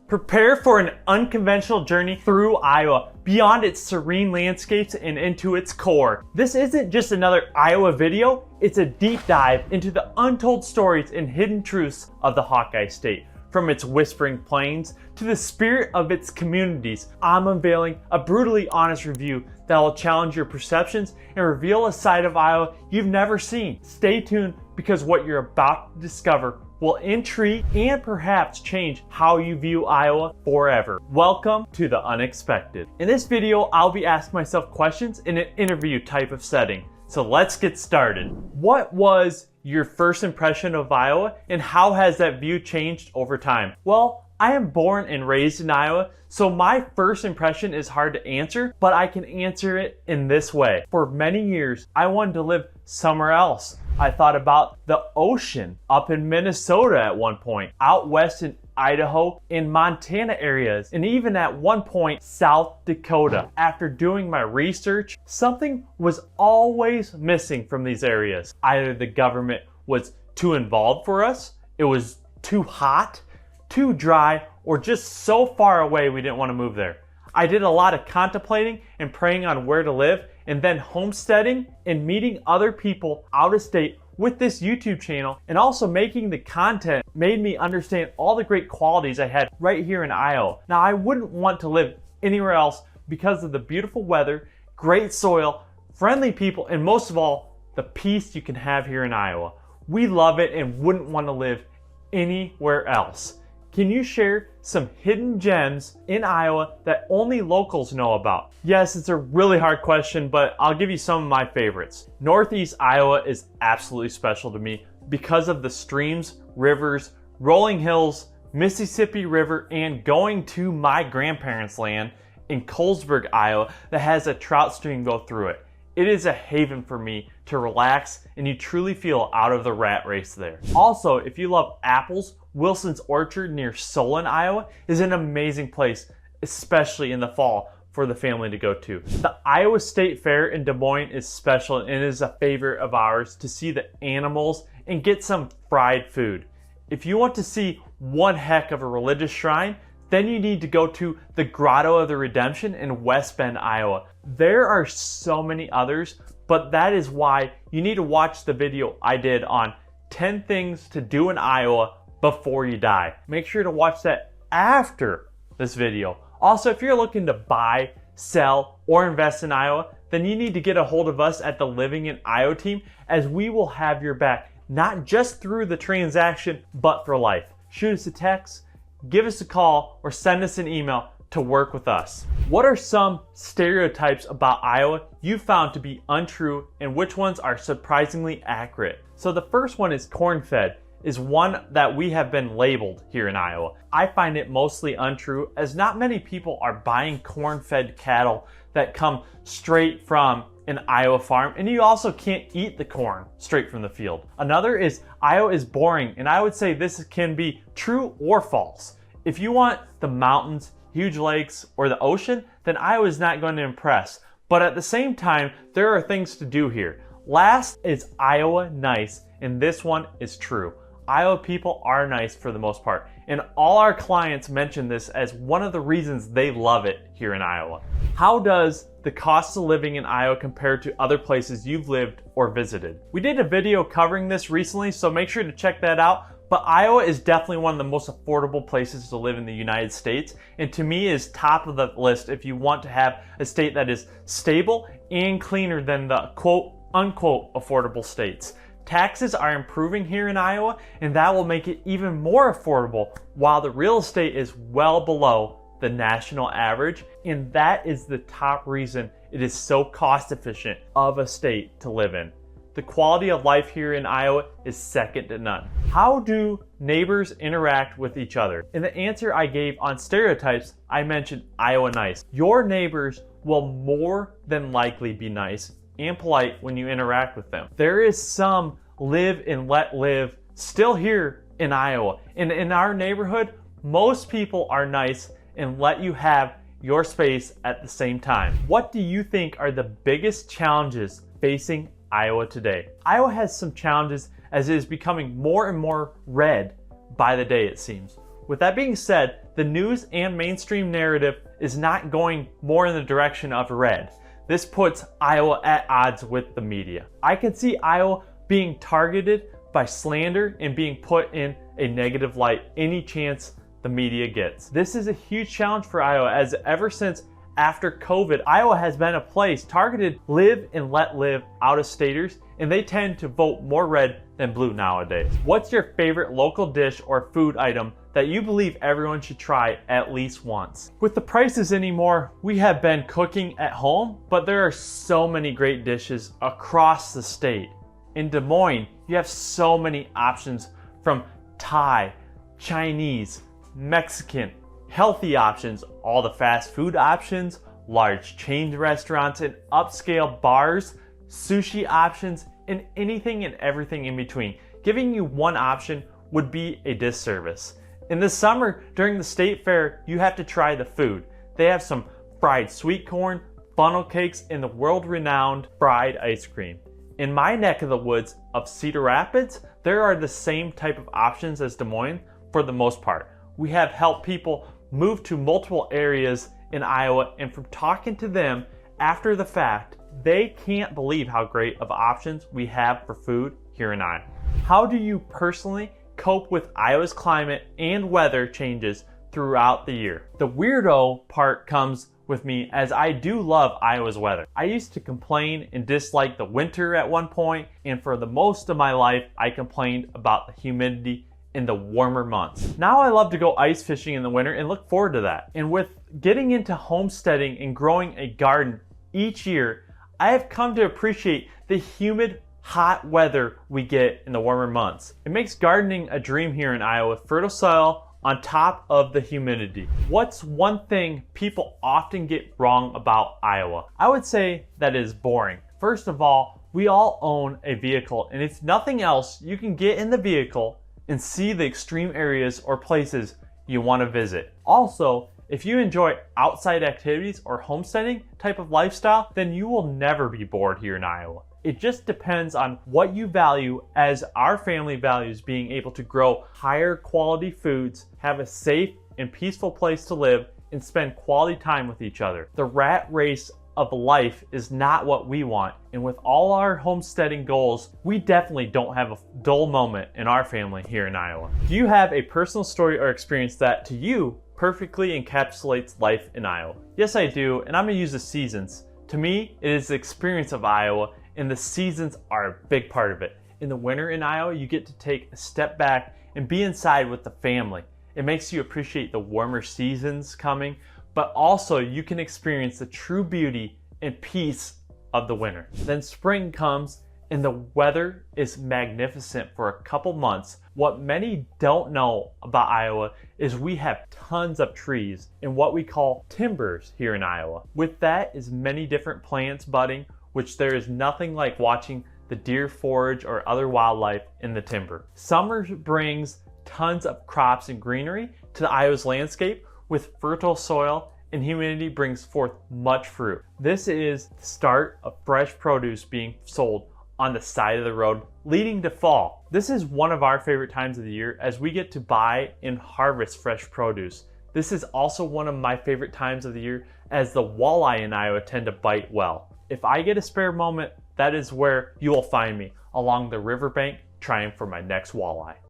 Prepare for an unconventional journey through Iowa, beyond its serene landscapes and into its core. This isn't just another Iowa video, it's a deep dive into the untold stories and hidden truths of the Hawkeye State. From its whispering plains to the spirit of its communities, I'm unveiling a brutally honest review that will challenge your perceptions and reveal a side of Iowa you've never seen. Stay tuned, because what you're about to discover will intrigue and perhaps change how you view Iowa forever. Welcome to the unexpected. In this video, I'll be asking myself questions in an interview type of setting. So let's get started. What was your first impression of Iowa, and how has that view changed over time? Well, I am born and raised in Iowa, so my first impression is hard to answer, but I can answer it in this way. For many years, I wanted to live somewhere else. I thought about the ocean up in Minnesota at one point, out west in Idaho and Montana areas, and even at one point South Dakota. After doing my research, something was always missing from these areas. Either the government was too involved for us, it was too hot, too dry, or just so far away we didn't want to move there. I did a lot of contemplating and praying on where to live, and then homesteading and meeting other people out of state with this YouTube channel, and also making the content made me understand all the great qualities I had right here in Iowa. Now, I wouldn't want to live anywhere else because of the beautiful weather, great soil, friendly people, and most of all, the peace you can have here in Iowa. We love it and wouldn't want to live anywhere else. Can you share some hidden gems in Iowa that only locals know about? Yes, it's a really hard question, but I'll give you some of my favorites. Northeast Iowa is absolutely special to me because of the streams, rivers, rolling hills, Mississippi River, and going to my grandparents' land in Colesburg, Iowa, that has a trout stream go through it. It is a haven for me to relax, and you truly feel out of the rat race there. Also, if you love apples, Wilson's Orchard near Solon, Iowa is an amazing place, especially in the fall, for the family to go to. The Iowa State Fair in Des Moines is special and is a favorite of ours to see the animals and get some fried food. If you want to see one heck of a religious shrine, then you need to go to the Grotto of the Redemption in West Bend, Iowa. There are so many others, but that is why you need to watch the video I did on 10 things to do in Iowa before you die. Make sure to watch that after this video. Also, if you're looking to buy, sell, or invest in Iowa, then you need to get a hold of us at the Living in Iowa team, as we will have your back, not just through the transaction, but for life. Shoot us a text, give us a call, or send us an email to work with us. What are some stereotypes about Iowa you found to be untrue, and which ones are surprisingly accurate? So the first one is corn-fed, is one that we have been labeled here in Iowa. I find it mostly untrue, as not many people are buying corn-fed cattle that come straight from an Iowa farm, and you also can't eat the corn straight from the field. Another is Iowa is boring, and I would say this can be true or false. If you want the mountains, huge lakes, or the ocean, then Iowa is not going to impress. But at the same time, there are things to do here. Last is Iowa nice, and this one is true. Iowa people are nice for the most part, and all our clients mention this as one of the reasons they love it here in Iowa. How does the cost of living in Iowa compare to other places you've lived or visited? We did a video covering this recently, so make sure to check that out. But Iowa is definitely one of the most affordable places to live in the United States, and to me is top of the list if you want to have a state that is stable and cleaner than the quote unquote affordable states. Taxes are improving here in Iowa, and that will make it even more affordable, while the real estate is well below the national average, and that is the top reason it is so cost efficient of a state to live in. The quality of life here in Iowa is second to none. How do neighbors interact with each other? In the answer I gave on stereotypes, I mentioned Iowa nice. Your neighbors will more than likely be nice and polite when you interact with them. There is some live and let live still here in Iowa. And in our neighborhood, most people are nice and let you have your space at the same time. What do you think are the biggest challenges facing Iowa today? Iowa has some challenges as it is becoming more and more red by the day, it seems. With that being said, the news and mainstream narrative is not going more in the direction of red. This puts Iowa at odds with the media. I can see Iowa being targeted by slander and being put in a negative light any chance the media gets. This is a huge challenge for Iowa, as ever since after COVID, Iowa has been a place targeted live and let live out-of-staters, and they tend to vote more red than blue nowadays. What's your favorite local dish or food item that you believe everyone should try at least once? With the prices anymore, we have been cooking at home, but there are so many great dishes across the state. In Des Moines, you have so many options, from Thai, Chinese, Mexican, healthy options, all the fast food options, large chain restaurants and upscale bars, sushi options, and anything and everything in between. Giving you one option would be a disservice. In the summer, during the state fair, you have to try the food. They have some fried sweet corn, funnel cakes, and the world-renowned fried ice cream. In my neck of the woods of Cedar Rapids, there are the same type of options as Des Moines for the most part. We have helped people move to multiple areas in Iowa, and from talking to them after the fact, they can't believe how great of options we have for food here in Iowa. How do you personally cope with Iowa's climate and weather changes throughout the year? The weirdo part comes with me, as I do love Iowa's weather. I used to complain and dislike the winter at one point, and for the most of my life, I complained about the humidity in the warmer months. Now I love to go ice fishing in the winter and look forward to that. And with getting into homesteading and growing a garden each year, I have come to appreciate the humid, hot weather we get in the warmer months. It makes gardening a dream here in Iowa with fertile soil on top of the humidity. What's one thing people often get wrong about Iowa? I would say that it is boring. First of all, we all own a vehicle, and if nothing else, you can get in the vehicle and see the extreme areas or places you want to visit. Also, if you enjoy outside activities or homesteading type of lifestyle, then you will never be bored here in Iowa. It just depends on what you value, as our family values being able to grow higher quality foods, have a safe and peaceful place to live, and spend quality time with each other. The rat race of life is not what we want, and with all our homesteading goals, we definitely don't have a dull moment in our family here in Iowa. Do you have a personal story or experience that to you perfectly encapsulates life in Iowa? Yes, I do, and I'm gonna use the seasons. To me, it is the experience of Iowa, and the seasons are a big part of it. In the winter in Iowa, you get to take a step back and be inside with the family. It makes you appreciate the warmer seasons coming, but also you can experience the true beauty and peace of the winter. Then spring comes and the weather is magnificent for a couple months. What many don't know about Iowa is we have tons of trees and what we call timbers here in Iowa. With that is many different plants budding, which there is nothing like watching the deer forage or other wildlife in the timber. Summer brings tons of crops and greenery to Iowa's landscape, with fertile soil and humidity brings forth much fruit. This is the start of fresh produce being sold on the side of the road, leading to fall. This is one of our favorite times of the year, as we get to buy and harvest fresh produce. This is also one of my favorite times of the year, as the walleye in Iowa tend to bite well. If I get a spare moment, that is where you will find me, along the riverbank trying for my next walleye.